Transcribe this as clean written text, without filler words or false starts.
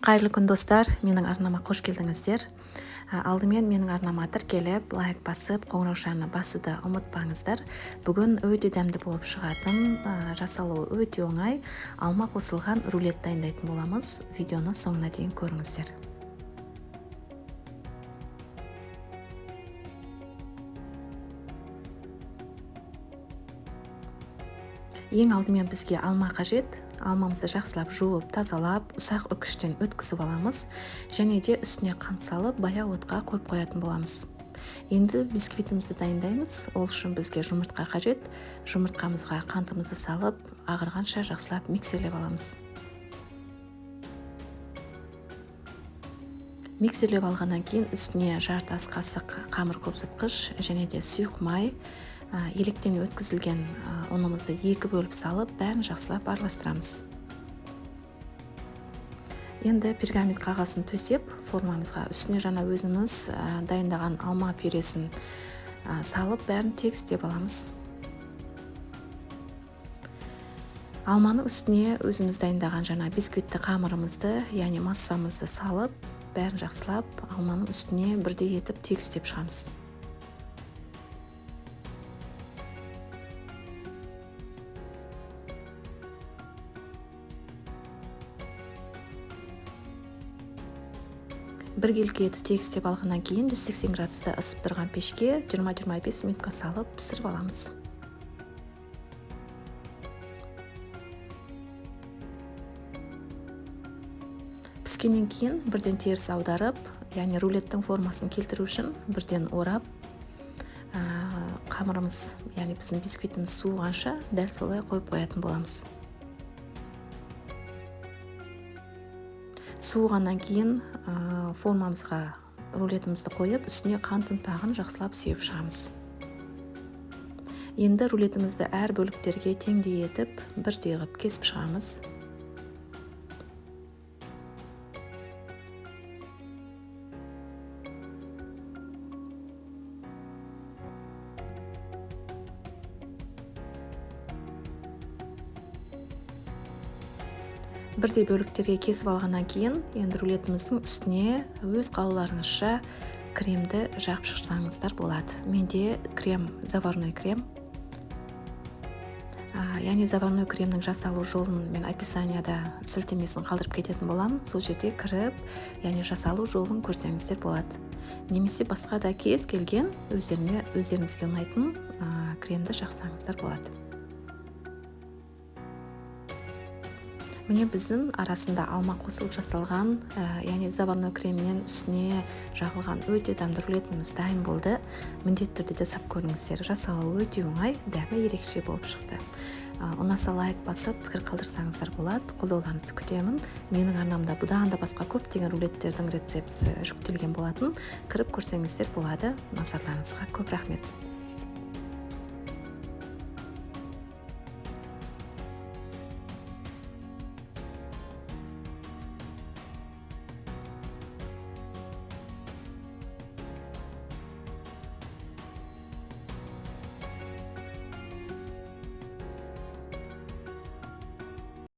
Қайырлы күн достар, менің арнама қош келдіңіздер. Алдымен менің арнама тіркеліп, лайк басып, қоңыраушаны басуды ұмытпаңыздар. Бүгін өте дәмді болып шығатын, жасалуы өте оңай, алма қосылған рулет дайындайтын боламыз. Видеоны соңына дейін көріңіздер. Ең алдымен бізге алма қажет. Алмамызды жақсылап жуып, тазалап, ұсақ үкіштен өткізіп аламыз. Және де үстіне қант салып, баяу отқа қойып қоятын боламыз. Енді бисквитімізді дайындаймыз. Ол үшін бізге жұмыртқа қажет. Жұмыртқамызға қантымызды салып, ағырғанша жақсылап миксерлеп аламыз. Миксерлеп алғаннан кейін үстіне жарты ас қасық қамыр қобызытқыш және де сұйық май, електен өткізілген ұнымызды екі бөліп салып, бәрін жақсылап араластырамыз. Енді пергамент қағазын төсеп, формамызға үстіне жаңа өзіміз дайындаған алма пюресін салып, бәрін тегістеп аламыз. Алманың үстіне өзіміз дайындаған жаңа бисквитті қамырымызды, яғни массамызды салып, бәрін жақсылап алманың үстіне бірдей етіп тегістеп шығамыз. Бір келкі етіп тегістеп алғаннан кейін 180 градуста ысып тұрған пешке 20-25 минутқа салып пісіріп аламыз. Піскеннен кейін бірден теріс аударып, яғни рулеттің формасын келтіру үшін бірден орап, қамырымыз, яғни біздің бисквитіміз суығанша дәл солай қойып қоятын боламыз. Суығаннан кейін формамызға рулетімізді қойып, үстіне қант ұнтағын жақсылап сүйіп шығамыз. Енді рулетімізді әр бөліктерге теңдей етіп, бірдей ғып кесіп шығамыз. Бірдей бөліктерге кесіп алғаннан кейін, енді рулетіміздің үстіне өз қалауларыңызша кремді жағып шықсаңыздар болады. Менде крем, заварной крем. Яғни заварной кремнің жасалу жолын мен описанияда сілтемесін қалдырып кететін болам. Сол жерде кіріп, яғни жасалу жолын көрсеңіздер болады. Немесе басқа да кез келген өздеріңізге ұнайтын кремді жақсаңыздар болады. Міне біздің арасында алма қосылып жасалған, яғни заварной креммен үстіне жағылған өте дәмді рулетіміз дайын болды. Міндетті түрде жасап көріңіздер. Жасалуы өте оңай, дәмі ерекше болып шықты. Ұнаса лайк басып, пікір қалдырсаңыздар болады. Қолдауларыңызды күтемін. Менің арнамда бұдан да басқа көптеген рулеттердің рецептісі жүктелген болатын. Кіріп көрсеңіздер болады. Назарларыңызға көп рахмет.